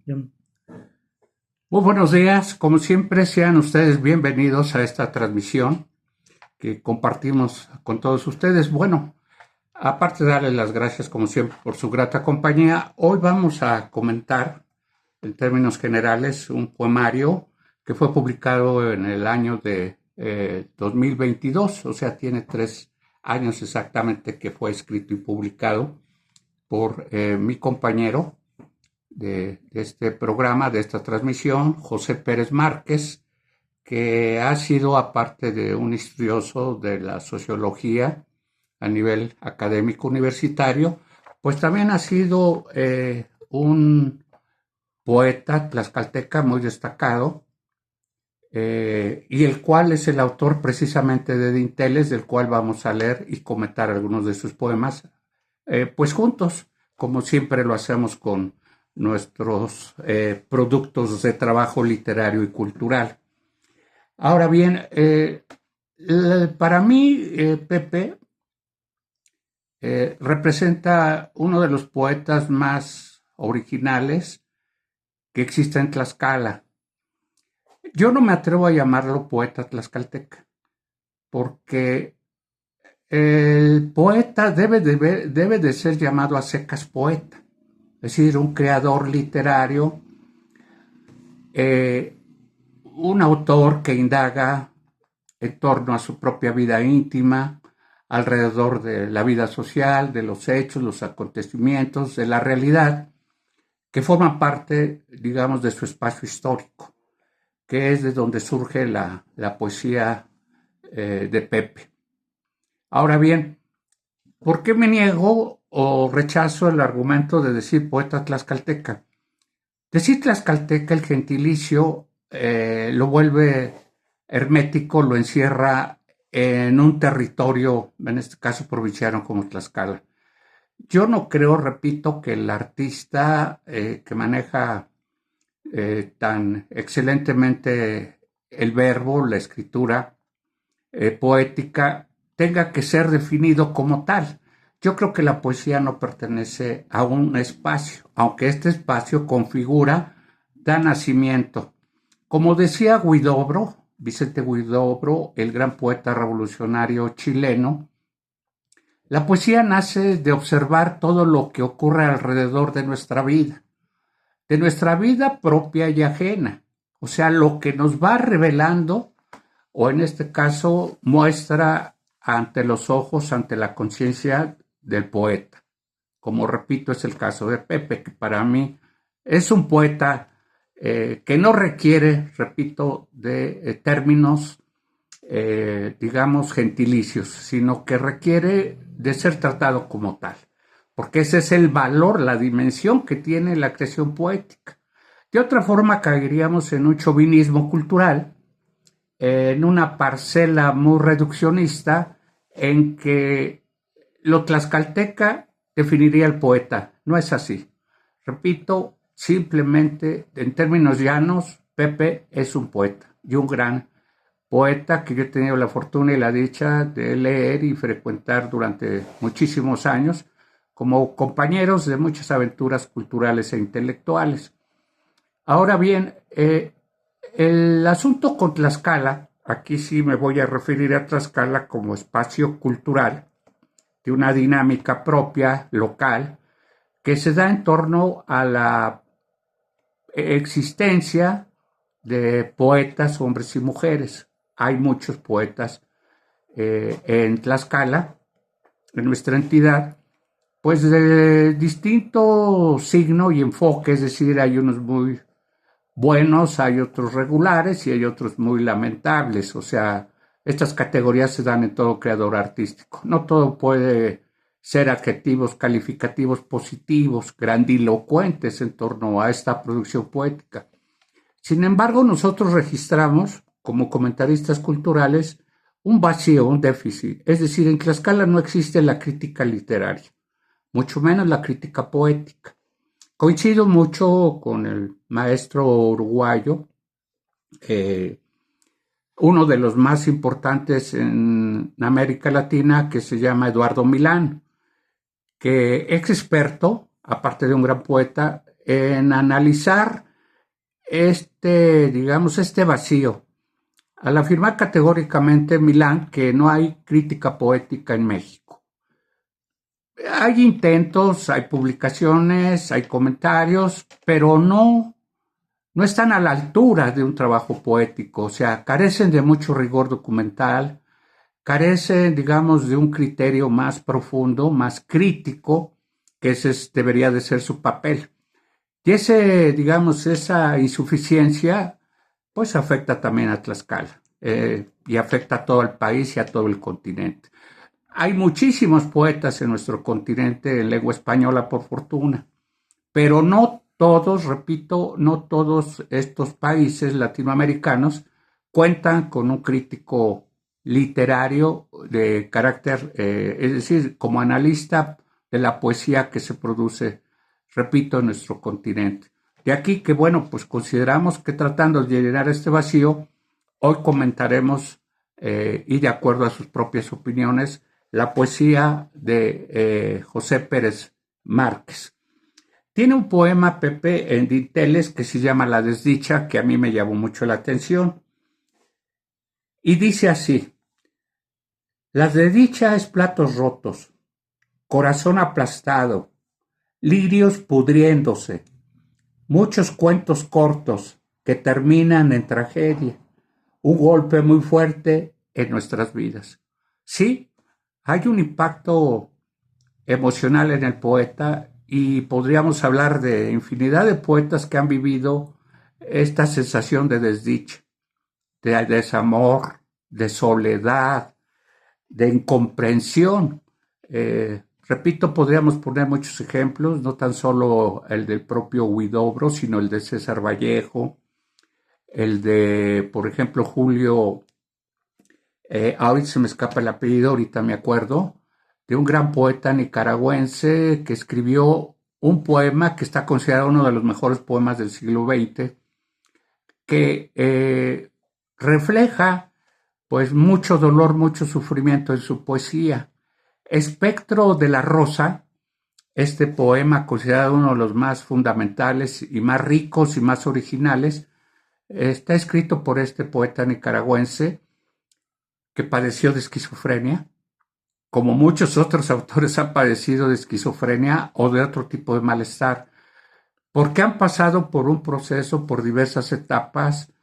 Bien. Muy buenos días, como siempre sean ustedes bienvenidos a esta transmisión que compartimos con todos ustedes. Bueno, aparte de darles las gracias como siempre por su grata compañía, hoy vamos a comentar en términos generales un poemario que fue publicado en el año de 2022, o sea, tiene 3 años exactamente que fue escrito y publicado por mi compañero de este programa, de esta transmisión, José Pérez Márquez, que ha sido, aparte de un estudioso de la sociología a nivel académico universitario, pues también ha sido un poeta tlaxcalteca muy destacado, y el cual es el autor precisamente de Dinteles, del cual vamos a leer y comentar algunos de sus poemas, pues juntos, como siempre lo hacemos con nuestros productos de trabajo literario y cultural. Ahora bien, para mí, Pepe representa uno de los poetas más originales que existe en Tlaxcala. Yo no me atrevo a llamarlo poeta tlaxcalteca, porque el poeta debe de ser llamado a secas poeta, es decir, un creador literario, eh, un autor que indaga en torno a su propia vida íntima, alrededor de la vida social, de los hechos, los acontecimientos, de la realidad, que forman parte, digamos, de su espacio histórico, que es de donde surge la poesía de Pepe. Ahora bien, ¿por qué me niego o rechazo el argumento de decir poeta tlaxcalteca? Decir tlaxcalteca, el gentilicio, lo vuelve hermético, lo encierra en un territorio, en este caso provinciano como Tlaxcala. Yo no creo, repito, que el artista que maneja tan excelentemente el verbo, la escritura poética, tenga que ser definido como tal. Yo creo que la poesía no pertenece a un espacio, aunque este espacio configura, da nacimiento. Como decía Huidobro, Vicente Huidobro, el gran poeta revolucionario chileno, la poesía nace de observar todo lo que ocurre alrededor de nuestra vida propia y ajena, o sea, lo que nos va revelando, o en este caso muestra ante los ojos, ante la conciencia del poeta. Como repito, es el caso de Pepe, que para mí es un poeta que no requiere, repito, de términos, digamos, gentilicios, sino que requiere de ser tratado como tal, porque ese es el valor, la dimensión que tiene la creación poética. De otra forma, caeríamos en un chauvinismo cultural, en una parcela muy reduccionista, en que lo tlaxcalteca definiría al poeta. No es así. Repito, simplemente, en términos llanos, Pepe es un poeta y un gran poeta que yo he tenido la fortuna y la dicha de leer y frecuentar durante muchísimos años como compañeros de muchas aventuras culturales e intelectuales. Ahora bien, el asunto con Tlaxcala, aquí sí me voy a referir a Tlaxcala como espacio cultural de una dinámica propia, local, que se da en torno a la existencia de poetas, hombres y mujeres. Hay muchos poetas en Tlaxcala, en nuestra entidad, pues de distinto signo y enfoque, es decir, hay unos muy buenos, hay otros regulares y hay otros muy lamentables. O sea, estas categorías se dan en todo creador artístico. No todo puede ser adjetivos calificativos positivos, grandilocuentes en torno a esta producción poética. Sin embargo, nosotros registramos, como comentaristas culturales, un vacío, un déficit. Es decir, en Tlaxcala no existe la crítica literaria, mucho menos la crítica poética. Coincido mucho con el maestro uruguayo, uno de los más importantes en América Latina, que se llama Eduardo Milán, que es experto, aparte de un gran poeta, en analizar este vacío, al afirmar categóricamente Milán que no hay crítica poética en México. Hay intentos, hay publicaciones, hay comentarios, pero no están a la altura de un trabajo poético, o sea, carecen de mucho rigor documental, carecen, digamos, de un criterio más profundo, más crítico, que ese debería de ser su papel. Y esa insuficiencia, pues afecta también a Tlaxcala y afecta a todo el país y a todo el continente. Hay muchísimos poetas en nuestro continente en lengua española, por fortuna, pero no todos, repito, no todos estos países latinoamericanos cuentan con un crítico literario de carácter, es decir, como analista de la poesía que se produce, repito, en nuestro continente. De aquí que, bueno, pues consideramos que tratando de llenar este vacío, hoy comentaremos, y de acuerdo a sus propias opiniones, la poesía de José Pérez Márquez. Tiene un poema, Pepe, en dinteles que se llama La desdicha, que a mí me llamó mucho la atención. Y dice así: la desdicha es platos rotos, corazón aplastado, lirios pudriéndose, muchos cuentos cortos que terminan en tragedia, un golpe muy fuerte en nuestras vidas. Sí, hay un impacto emocional en el poeta y podríamos hablar de infinidad de poetas que han vivido esta sensación de desdicha, de desamor, de soledad, de incomprensión. Repito, podríamos poner muchos ejemplos, no tan solo el del propio Huidobro, sino el de César Vallejo, el de, por ejemplo, Julio, ahorita se me escapa el apellido, ahorita me acuerdo, de un gran poeta nicaragüense que escribió un poema que está considerado uno de los mejores poemas del siglo XX, que refleja pues mucho dolor, mucho sufrimiento en su poesía. Espectro de la Rosa, este poema considerado uno de los más fundamentales y más ricos y más originales, está escrito por este poeta nicaragüense que padeció de esquizofrenia, como muchos otros autores han padecido de esquizofrenia o de otro tipo de malestar, porque han pasado por un proceso, por diversas etapas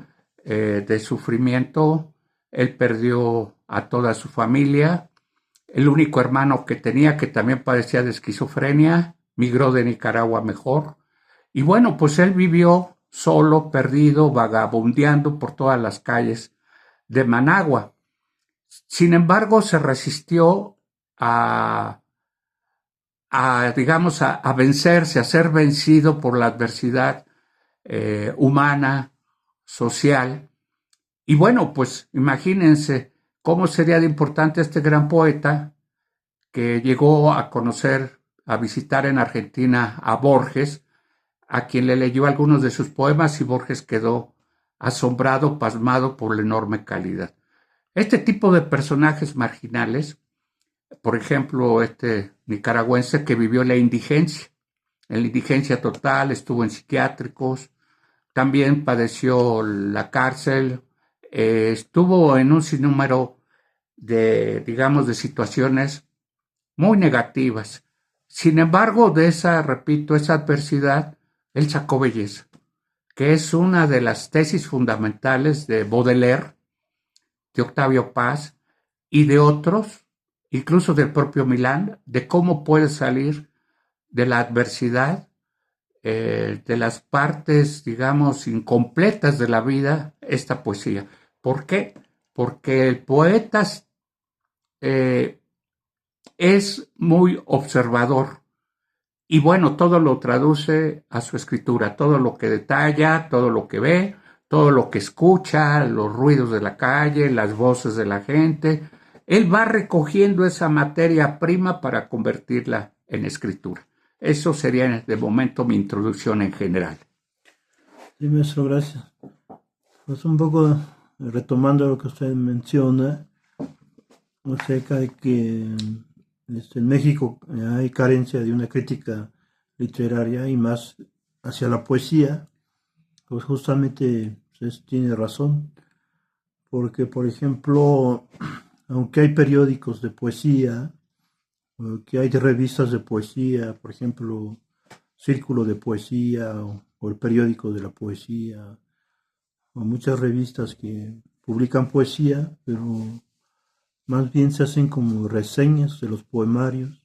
de sufrimiento. Él perdió a toda su familia, el único hermano que tenía, que también padecía de esquizofrenia, migró de Nicaragua mejor. Y bueno, pues él vivió solo, perdido, vagabundeando por todas las calles de Managua. Sin embargo, se resistió digamos, a vencerse, a ser vencido por la adversidad humana, social. Y bueno, pues imagínense cómo sería de importante este gran poeta que llegó a conocer, a visitar en Argentina a Borges, a quien le leyó algunos de sus poemas y Borges quedó asombrado, pasmado por la enorme calidad. Este tipo de personajes marginales, por ejemplo, este nicaragüense que vivió la indigencia, en la indigencia total, estuvo en psiquiátricos, también padeció la cárcel, estuvo en un sinnúmero de, digamos, de situaciones muy negativas. Sin embargo, de esa, repito, esa adversidad, él sacó belleza, que es una de las tesis fundamentales de Baudelaire, de Octavio Paz y de otros, incluso del propio Milán, de cómo puede salir de la adversidad, de las partes, digamos, incompletas de la vida, esta poesía. ¿Por qué? Porque el poeta eh, es muy observador y bueno, todo lo traduce a su escritura, todo lo que detalla, todo lo que ve, todo lo que escucha, los ruidos de la calle, las voces de la gente. Él va recogiendo esa materia prima para convertirla en escritura. Eso sería de momento mi introducción en general. Sí, maestro, gracias. Pues un poco retomando lo que usted menciona acerca de que en México hay carencia de una crítica literaria y más hacia la poesía, pues justamente tiene razón, porque por ejemplo, aunque hay periódicos de poesía, que hay revistas de poesía, por ejemplo, Círculo de Poesía o el periódico de la poesía, o muchas revistas que publican poesía, pero más bien se hacen como reseñas de los poemarios,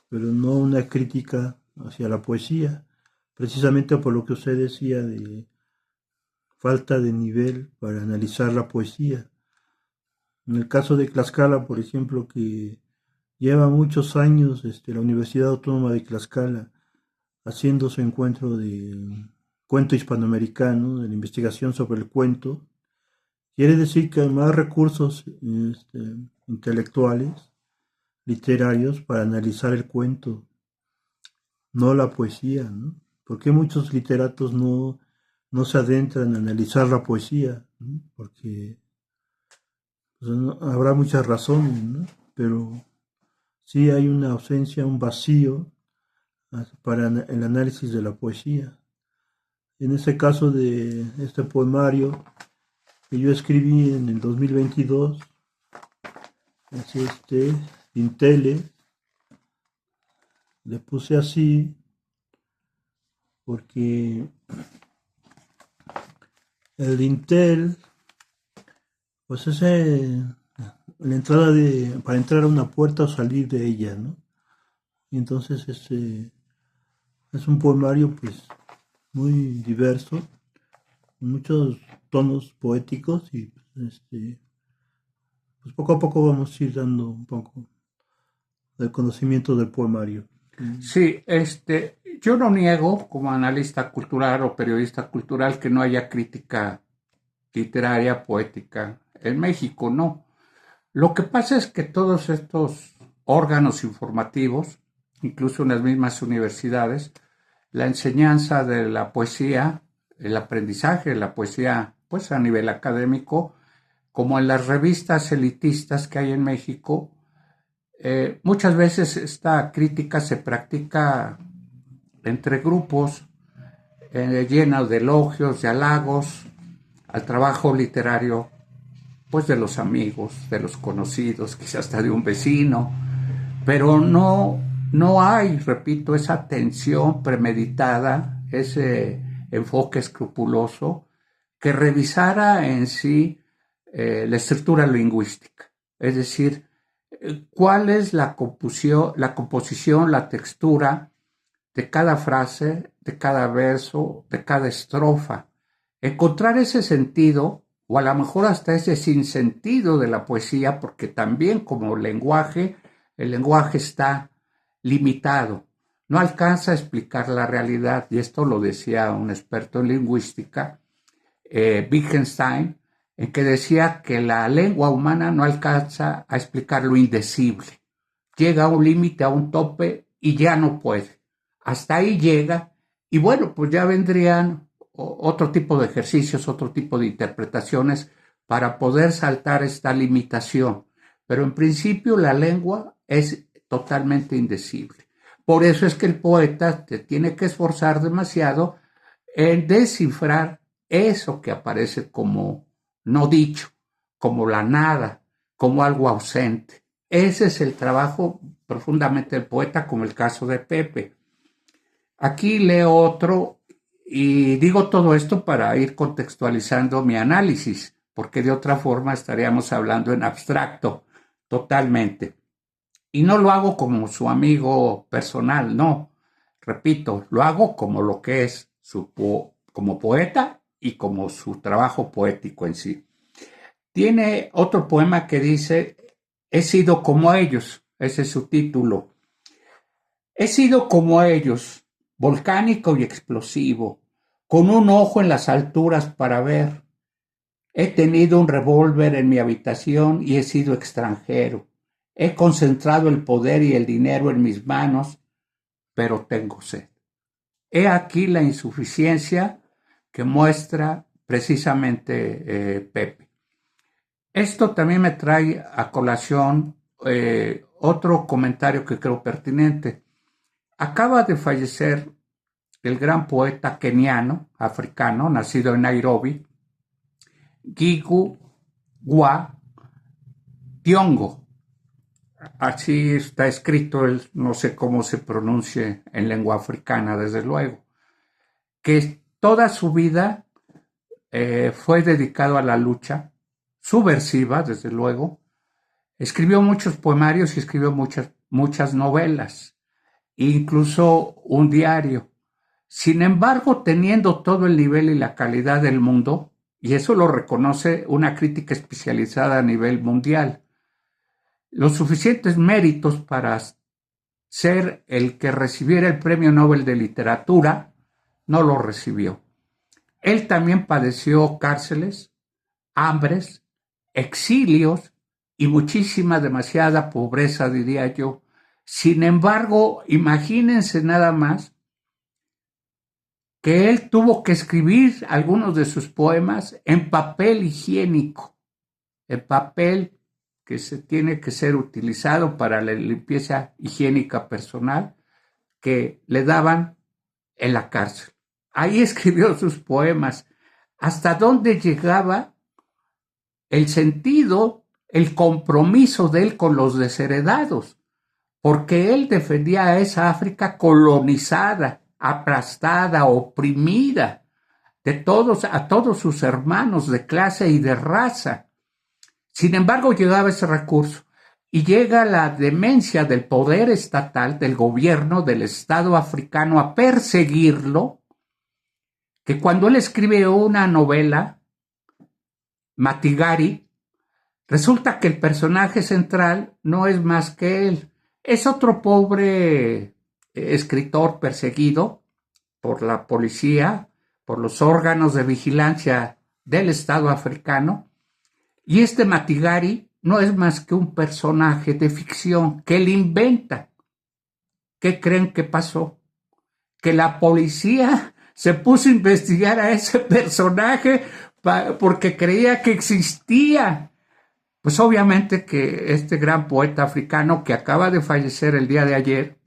pero no una crítica hacia la poesía, precisamente por lo que usted decía de falta de nivel para analizar la poesía. En el caso de Tlaxcala, por ejemplo, que lleva muchos años la Universidad Autónoma de Tlaxcala haciendo su encuentro de cuento hispanoamericano, de la investigación sobre el cuento, quiere decir que hay más recursos intelectuales, literarios, para analizar el cuento, no la poesía, ¿no? ¿Por qué muchos literatos no se adentran a analizar la poesía? ¿No? Porque pues, habrá muchas razones, ¿no? Pero sí hay una ausencia, un vacío para el análisis de la poesía. En ese caso de este poemario que yo escribí en el 2022, es Intele, le puse así porque el Intel, pues es la entrada para entrar a una puerta o salir de ella, ¿no? Y entonces es un poemario pues muy diverso, con muchos tonos poéticos y pues poco a poco vamos a ir dando un poco del conocimiento del poemario. Sí, yo no niego como analista cultural o periodista cultural que no haya crítica literaria, poética en México, no. Lo que pasa es que todos estos órganos informativos, incluso en las mismas universidades, la enseñanza de la poesía, el aprendizaje de la poesía, pues a nivel académico, como en las revistas elitistas que hay en México, muchas veces esta crítica se practica entre grupos llenos de elogios, de halagos al trabajo literario, pues de los amigos, de los conocidos, quizás hasta de un vecino, pero no hay, repito, esa atención premeditada, ese enfoque escrupuloso que revisara en sí la estructura lingüística, es decir, cuál es la composición, la textura de cada frase, de cada verso, de cada estrofa. Encontrar ese sentido, o a lo mejor hasta ese sinsentido de la poesía, porque también como lenguaje, el lenguaje está limitado, no alcanza a explicar la realidad, y esto lo decía un experto en lingüística, Wittgenstein, en que decía que la lengua humana no alcanza a explicar lo indecible. Llega a un límite, a un tope y ya no puede. Hasta ahí llega y bueno, pues ya vendrían otro tipo de ejercicios, otro tipo de interpretaciones para poder saltar esta limitación. Pero en principio la lengua es totalmente indecible. Por eso es que el poeta te tiene que esforzar demasiado en descifrar eso que aparece como no dicho, como la nada, como algo ausente. Ese es el trabajo profundamente del poeta, como el caso de Pepe. Aquí leo otro y digo todo esto para ir contextualizando mi análisis, porque de otra forma estaríamos hablando en abstracto totalmente. Y no lo hago como su amigo personal, no. Repito, lo hago como lo que es como poeta y como su trabajo poético en sí. Tiene otro poema que dice, he sido como ellos, ese es su título. He sido como ellos, volcánico y explosivo, con un ojo en las alturas para ver. He tenido un revólver en mi habitación y he sido extranjero. He concentrado el poder y el dinero en mis manos, pero tengo sed. He aquí la insuficiencia que muestra precisamente Pepe. Esto también me trae a colación otro comentario que creo pertinente. Acaba de fallecer del gran poeta keniano, africano, nacido en Nairobi, Gigu Wa Thiongo. Así está escrito, no sé cómo se pronuncie en lengua africana, desde luego, que toda su vida fue dedicado a la lucha subversiva, desde luego. Escribió muchos poemarios y escribió muchas novelas, incluso un diario. Sin embargo, teniendo todo el nivel y la calidad del mundo, y eso lo reconoce una crítica especializada a nivel mundial, los suficientes méritos para ser el que recibiera el Premio Nobel de Literatura, no lo recibió. Él también padeció cárceles, hambres, exilios y muchísima, demasiada pobreza, diría yo. Sin embargo, imagínense nada más que él tuvo que escribir algunos de sus poemas en papel higiénico, en papel que se tiene que ser utilizado para la limpieza higiénica personal que le daban en la cárcel. Ahí escribió sus poemas. ¿Hasta dónde llegaba el sentido, el compromiso de él con los desheredados? Porque él defendía a esa África colonizada, aplastada, oprimida, a todos sus hermanos de clase y de raza. Sin embargo, llegaba ese recurso y llega la demencia del poder estatal, del gobierno, del Estado africano a perseguirlo, que cuando él escribe una novela, Matigari, resulta que el personaje central no es más que él. Es otro pobre escritor perseguido por la policía, por los órganos de vigilancia del Estado africano, y este Matigari no es más que un personaje de ficción que él inventa. ¿Qué creen que pasó? Que la policía se puso a investigar a ese personaje porque creía que existía. Pues obviamente que este gran poeta africano que acaba de fallecer el día de ayer,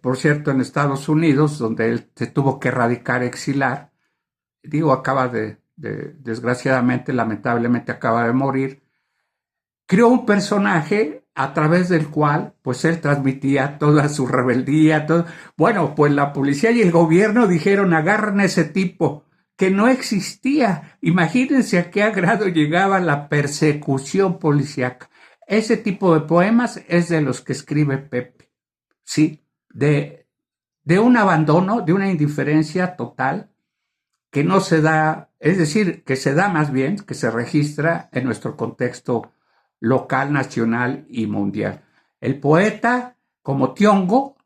por cierto en Estados Unidos, donde él se tuvo que radicar, exilar, desgraciadamente, lamentablemente acaba de morir, creó un personaje a través del cual pues él transmitía toda su rebeldía, todo. Bueno, pues la policía y el gobierno dijeron agarran a ese tipo que no existía. Imagínense a qué grado llegaba la persecución policíaca. Ese tipo de poemas es de los que escribe Pepe, ¿sí? De un abandono, de una indiferencia total que no se da, es decir, que se da más bien, que se registra en nuestro contexto local, nacional y mundial. El poeta, como Thiongo,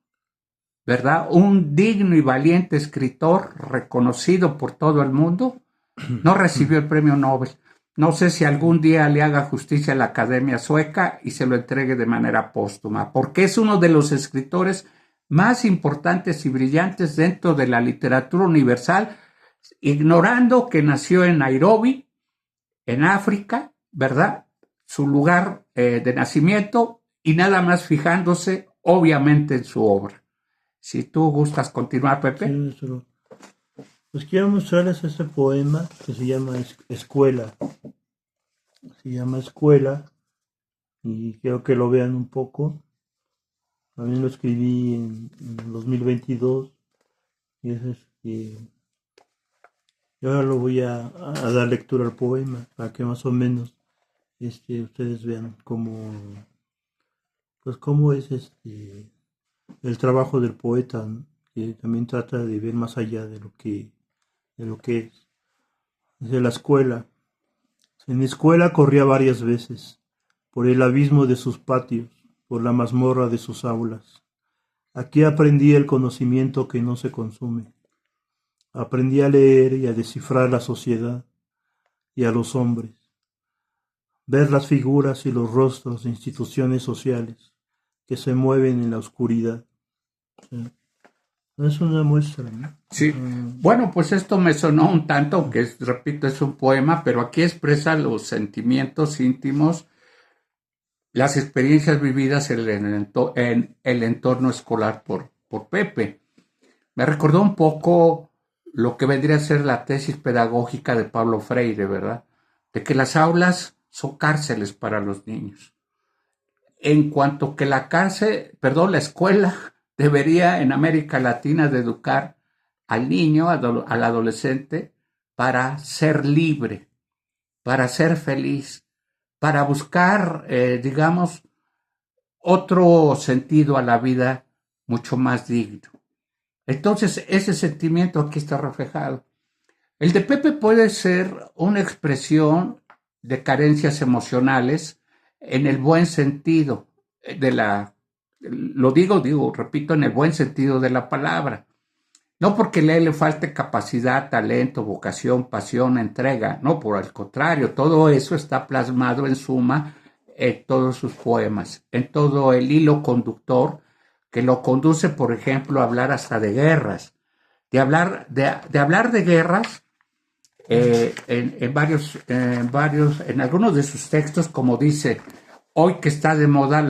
¿verdad? Un digno y valiente escritor reconocido por todo el mundo, no recibió el premio Nobel. No sé si algún día le haga justicia a la Academia Sueca y se lo entregue de manera póstuma, porque es uno de los escritores más importantes y brillantes dentro de la literatura universal, ignorando que nació en Nairobi, en África, ¿verdad? Su lugar de nacimiento y nada más fijándose, obviamente, en su obra. Si tú gustas continuar, Pepe. Sí, pues quiero mostrarles este poema que se llama Escuela. Se llama Escuela y quiero que lo vean un poco. También lo escribí en 2022 y yo ahora lo voy a dar lectura al poema para que más o menos ustedes vean cómo es el trabajo del poeta, ¿no? Que también trata de ver más allá de lo que es. Desde la escuela. En mi escuela corría varias veces, por el abismo de sus patios, por la mazmorra de sus aulas. Aquí aprendí el conocimiento que no se consume. Aprendí a leer y a descifrar la sociedad y a los hombres. Ver las figuras y los rostros de instituciones sociales que se mueven en la oscuridad. Es una muestra, ¿no? Sí. Bueno, pues esto me sonó un tanto, que repito, es un poema, pero aquí expresa los sentimientos íntimos, las experiencias vividas en el entorno escolar por Pepe. Me recordó un poco lo que vendría a ser la tesis pedagógica de Pablo Freire, ¿verdad? De que las aulas son cárceles para los niños. En cuanto que la cárcel, perdón, la escuela debería en América Latina de educar al niño, al adolescente, para ser libre, para ser feliz, para buscar, digamos, otro sentido a la vida mucho más digno. Entonces, ese sentimiento aquí está reflejado. El de Pepe puede ser una expresión de carencias emocionales en el buen sentido de repito, en el buen sentido de la palabra. No porque a él le falte capacidad, talento, vocación, pasión, entrega, no, por el contrario, todo eso está plasmado en suma en todos sus poemas, en todo el hilo conductor que lo conduce, por ejemplo, a hablar hasta de guerras, de hablar de guerras en algunos de sus textos, como dice, hoy que está de moda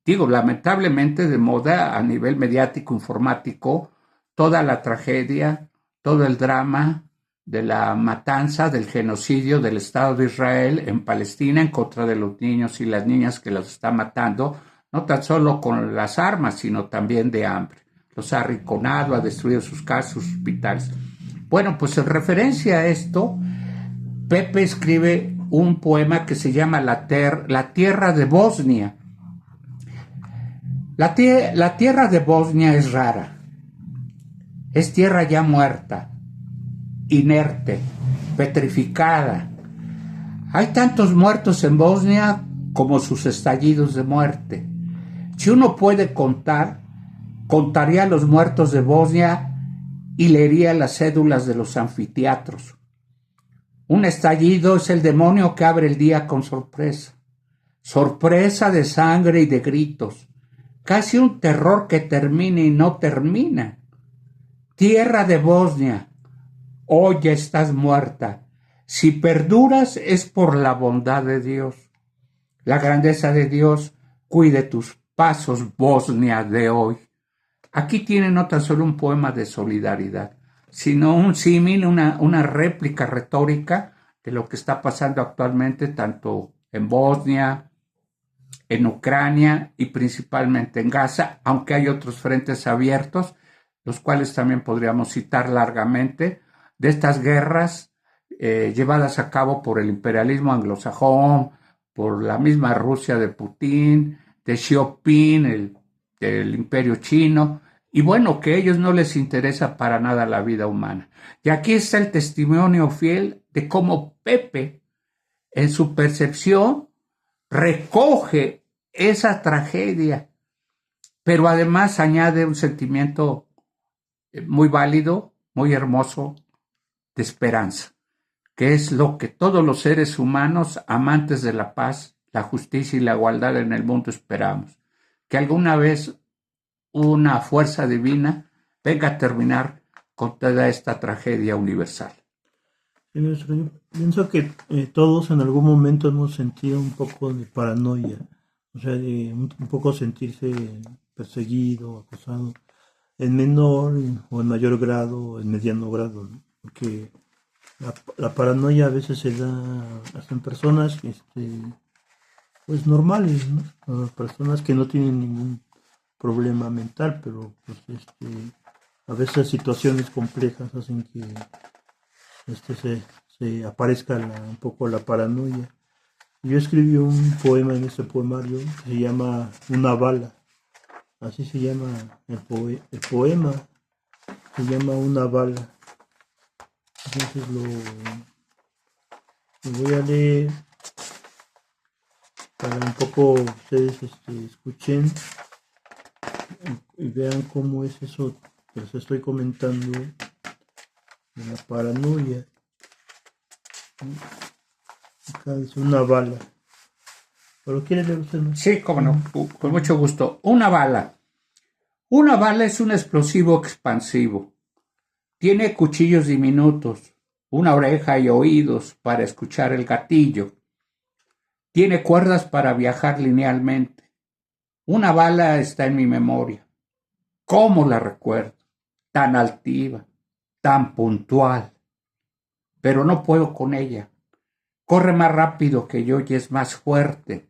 lamentablemente de moda a nivel mediático, informático, toda la tragedia, todo el drama de la matanza, del genocidio del Estado de Israel en Palestina en contra de los niños y las niñas que los está matando, no tan solo con las armas, sino también de hambre. Los ha arrinconado, ha destruido sus casas, sus hospitales. Bueno, pues en referencia a esto, Pepe escribe un poema que se llama La Tierra de Bosnia. La tierra de Bosnia es rara. Es tierra ya muerta, inerte, petrificada. Hay tantos muertos en Bosnia como sus estallidos de muerte. Si uno puede contar, contaría los muertos de Bosnia y leería las cédulas de los anfiteatros. Un estallido es el demonio que abre el día con sorpresa. Sorpresa de sangre y de gritos. Casi un terror que termina y no termina. Tierra de Bosnia, hoy ya estás muerta. Si perduras es por la bondad de Dios. La grandeza de Dios cuide tus pasos, Bosnia de hoy. Aquí tiene no tan solo un poema de solidaridad, sino un símil, una réplica retórica de lo que está pasando actualmente tanto en Bosnia, en Ucrania y principalmente en Gaza, aunque hay otros frentes abiertos, los cuales también podríamos citar largamente, de estas guerras llevadas a cabo por el imperialismo anglosajón, por la misma Rusia de Putin, de Xi Jinping, del imperio chino, y bueno, que a ellos no les interesa para nada la vida humana. Y aquí está el testimonio fiel de cómo Pepe, en su percepción, recoge esa tragedia, pero además añade un sentimiento muy válido, muy hermoso, de esperanza, que es lo que todos los seres humanos, amantes de la paz, la justicia y la igualdad en el mundo esperamos, que alguna vez una fuerza divina venga a terminar con toda esta tragedia universal. Yo pienso que todos en algún momento hemos sentido un poco de paranoia, o sea, de un poco sentirse perseguido, acosado, en menor o en mayor grado, en mediano grado, ¿no? Porque la paranoia a veces se da hasta en personas pues normales, ¿no? Personas que no tienen ningún problema mental, pero pues a veces situaciones complejas hacen que se aparezca un poco la paranoia. Yo escribí un poema en este poemario que se llama Una bala. Así se llama el poema, se llama Una bala. Entonces lo voy a leer para un poco ustedes escuchen y vean cómo es eso que les estoy comentando de la paranoia. Acá dice Una bala. ¿Pero quiere leer usted, no? Sí, cómo no, con mucho gusto. Una bala. Una bala es un explosivo expansivo. Tiene cuchillos diminutos, una oreja y oídos para escuchar el gatillo. Tiene cuerdas para viajar linealmente. Una bala está en mi memoria. ¿Cómo la recuerdo? tan altiva, tan puntual, pero no puedo con ella. Corre más rápido que yo y es más fuerte.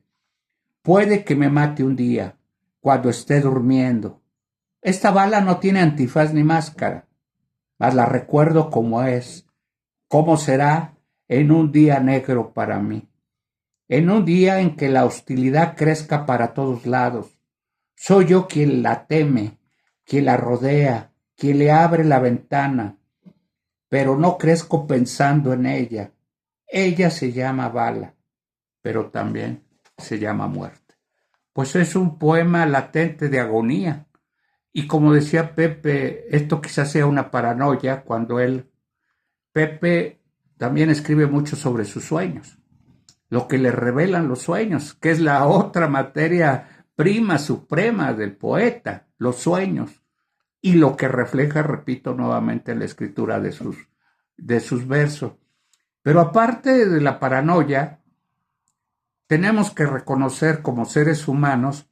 Puede que me mate un día, cuando esté durmiendo. Esta bala no tiene antifaz ni máscara, mas la recuerdo como es, cómo será en un día negro para mí, en un día en que la hostilidad crezca para todos lados. Soy yo quien la teme, quien la rodea, quien le abre la ventana, pero no crezco pensando en ella. Ella se llama bala, pero también se llama muerte. Pues es un poema latente de agonía. Y como decía Pepe, esto quizás sea una paranoia cuando Pepe también escribe mucho sobre sus sueños, lo que le revelan los sueños, que es la otra materia prima suprema del poeta, los sueños, y lo que refleja, repito nuevamente, la escritura de sus versos. Pero aparte de la paranoia, tenemos que reconocer como seres humanos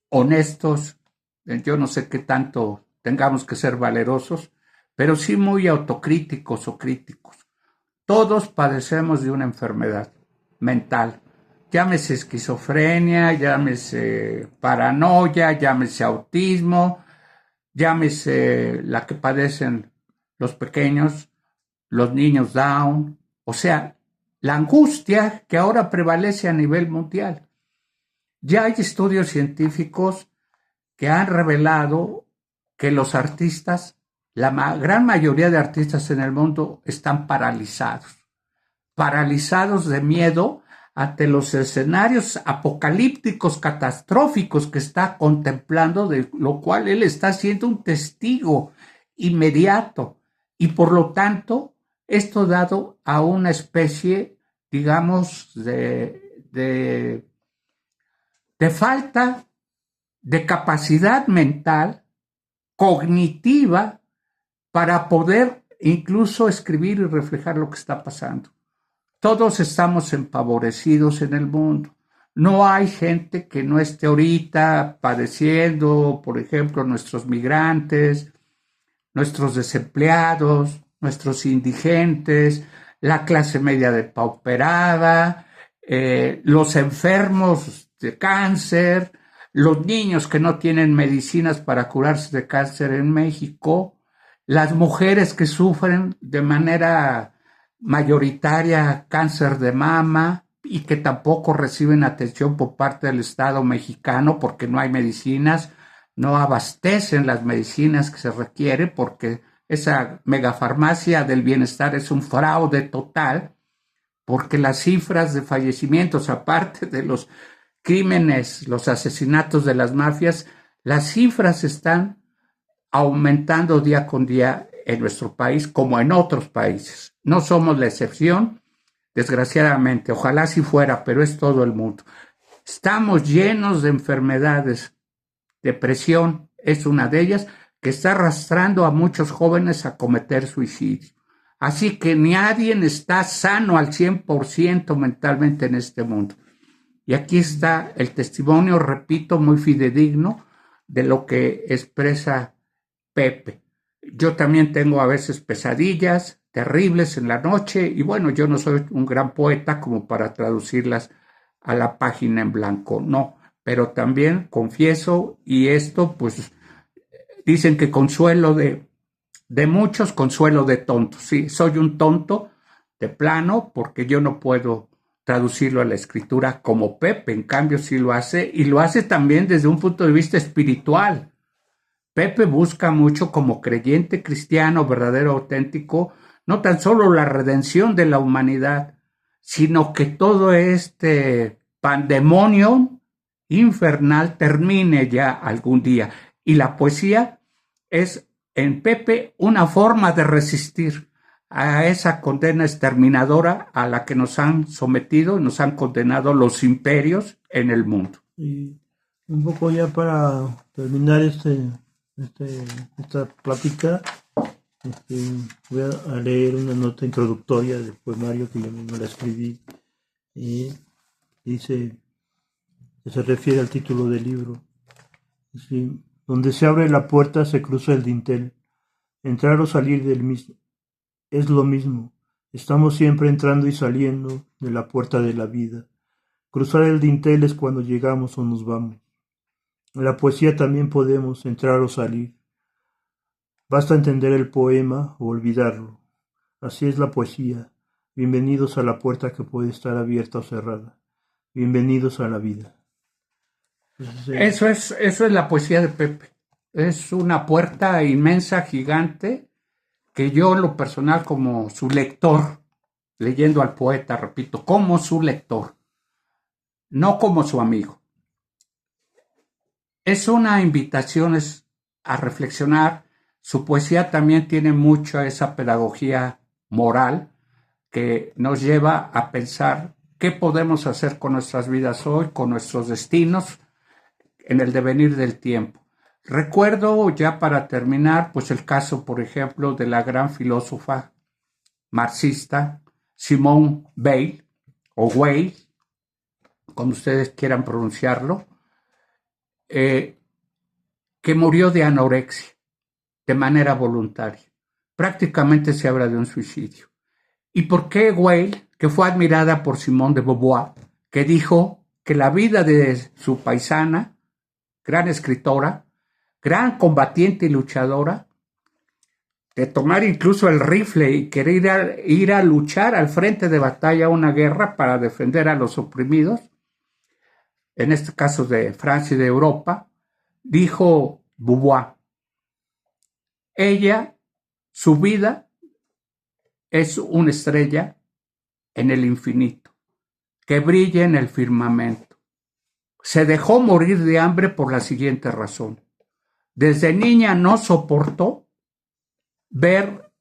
honestos, yo no sé qué tanto tengamos que ser valerosos, pero sí muy autocríticos o críticos. Todos padecemos de una enfermedad mental, llámese esquizofrenia, llámese paranoia, llámese autismo, llámese la que padecen los pequeños, los niños Down, o sea, la angustia que ahora prevalece a nivel mundial. Ya hay estudios científicos que han revelado que los artistas, la gran mayoría de artistas en el mundo están paralizados de miedo ante los escenarios apocalípticos, catastróficos que está contemplando, de lo cual él está siendo un testigo inmediato. Y por lo tanto, esto dado a una especie, digamos, de falta de capacidad mental, cognitiva, para poder incluso escribir y reflejar lo que está pasando. Todos estamos empavorecidos en el mundo. No hay gente que no esté ahorita padeciendo, por ejemplo, nuestros migrantes, nuestros desempleados, nuestros indigentes, la clase media depauperada, los enfermos de cáncer, los niños que no tienen medicinas para curarse de cáncer en México, las mujeres que sufren de manera mayoritaria cáncer de mama y que tampoco reciben atención por parte del Estado mexicano porque no hay medicinas, no abastecen las medicinas que se requieren porque esa megafarmacia del bienestar es un fraude total, porque las cifras de fallecimientos, aparte de los crímenes, los asesinatos de las mafias, las cifras están aumentando día con día en nuestro país como en otros países. No somos la excepción, desgraciadamente, ojalá si fuera, pero es todo el mundo. Estamos llenos de enfermedades. Depresión es una de ellas que está arrastrando a muchos jóvenes a cometer suicidio. Así que nadie está sano al 100% mentalmente en este mundo. Y aquí está el testimonio, repito, muy fidedigno de lo que expresa Pepe. Yo también tengo a veces pesadillas terribles en la noche y bueno, yo no soy un gran poeta como para traducirlas a la página en blanco, no, pero también confieso, y esto pues dicen que consuelo de muchos, consuelo de tontos. Sí, soy un tonto de plano porque yo no puedo traducirlo a la escritura como Pepe, en cambio sí lo hace, y lo hace también desde un punto de vista espiritual. Pepe busca mucho como creyente cristiano verdadero, auténtico, no tan solo la redención de la humanidad, sino que todo este pandemonio infernal termine ya algún día. Y la poesía es en Pepe una forma de resistir a esa condena exterminadora a la que nos han sometido, nos han condenado los imperios en el mundo. Y un poco ya para terminar esta plática, voy a leer una nota introductoria del poemario que yo mismo la escribí. Dice, que se refiere al título del libro. Dice, donde se abre la puerta se cruza el dintel. Entrar o salir del mismo es lo mismo. Estamos siempre entrando y saliendo de la puerta de la vida. Cruzar el dintel es cuando llegamos o nos vamos. En la poesía también podemos entrar o salir. Basta entender el poema o olvidarlo. Así es la poesía. Bienvenidos a la puerta que puede estar abierta o cerrada. Bienvenidos a la vida. Eso es la poesía de Pepe. Es una puerta inmensa, gigante, que yo en lo personal como su lector, leyendo al poeta, repito, como su lector, no como su amigo. Es una invitación a reflexionar. Su poesía también tiene mucho esa pedagogía moral que nos lleva a pensar qué podemos hacer con nuestras vidas hoy, con nuestros destinos, en el devenir del tiempo. Recuerdo ya para terminar, pues el caso, por ejemplo, de la gran filósofa marxista Simone Weil, o Weil, como ustedes quieran pronunciarlo, que murió de anorexia de manera voluntaria. Prácticamente se habla de un suicidio. ¿Y por qué Weil, que fue admirada por Simone de Beauvoir, que dijo que la vida de su paisana, gran escritora, gran combatiente y luchadora, de tomar incluso el rifle y querer ir a luchar al frente de batalla a una guerra para defender a los oprimidos, en este caso de Francia y de Europa, dijo Beauvoir, ella, su vida es una estrella en el infinito, que brilla en el firmamento. Se dejó morir de hambre por la siguiente razón. Desde niña no soportó ver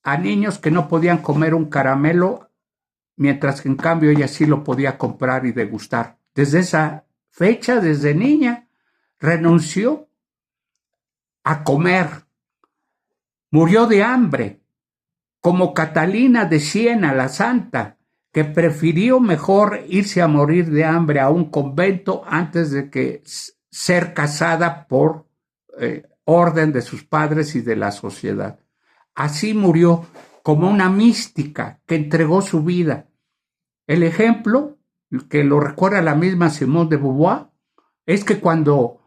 a niños que no podían comer un caramelo, mientras que en cambio ella sí lo podía comprar y degustar. Desde esa fecha, desde niña, renunció a comer. Murió de hambre, como Catalina de Siena, la santa, que prefirió mejor irse a morir de hambre a un convento antes de que ser casada por orden de sus padres y de la sociedad. Así murió como una mística que entregó su vida. El ejemplo, que lo recuerda la misma Simone de Beauvoir, es que cuando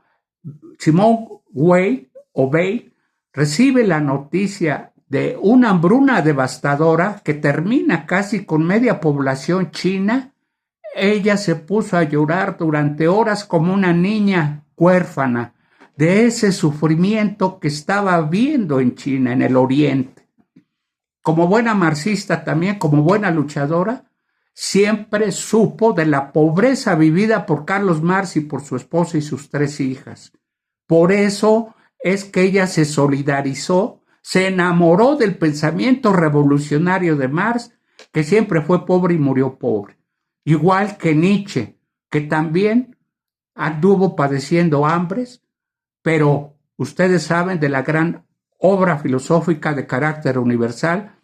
Simone Weil recibe la noticia de una hambruna devastadora que termina casi con media población china, ella se puso a llorar durante horas como una niña huérfana de ese sufrimiento que estaba viendo en China, en el Oriente. Como buena marxista también, como buena luchadora, siempre supo de la pobreza vivida por Carlos Marx y por su esposa y sus 3 hijas. Por eso es que ella se solidarizó, se enamoró del pensamiento revolucionario de Marx, que siempre fue pobre y murió pobre. Igual que Nietzsche, que también anduvo padeciendo hambres, pero ustedes saben de la gran obra filosófica de carácter universal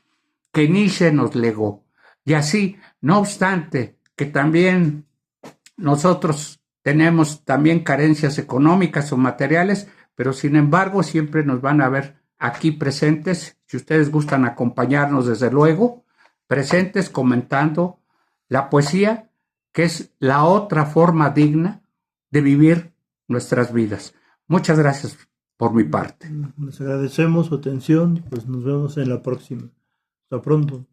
que Nietzsche nos legó. Y así, no obstante que también nosotros tenemos también carencias económicas o materiales, pero sin embargo siempre nos van a ver aquí presentes, si ustedes gustan acompañarnos desde luego, presentes comentando la poesía, que es la otra forma digna de vivir nuestras vidas. Muchas gracias por mi parte. Les agradecemos su atención y pues nos vemos en la próxima. Hasta pronto.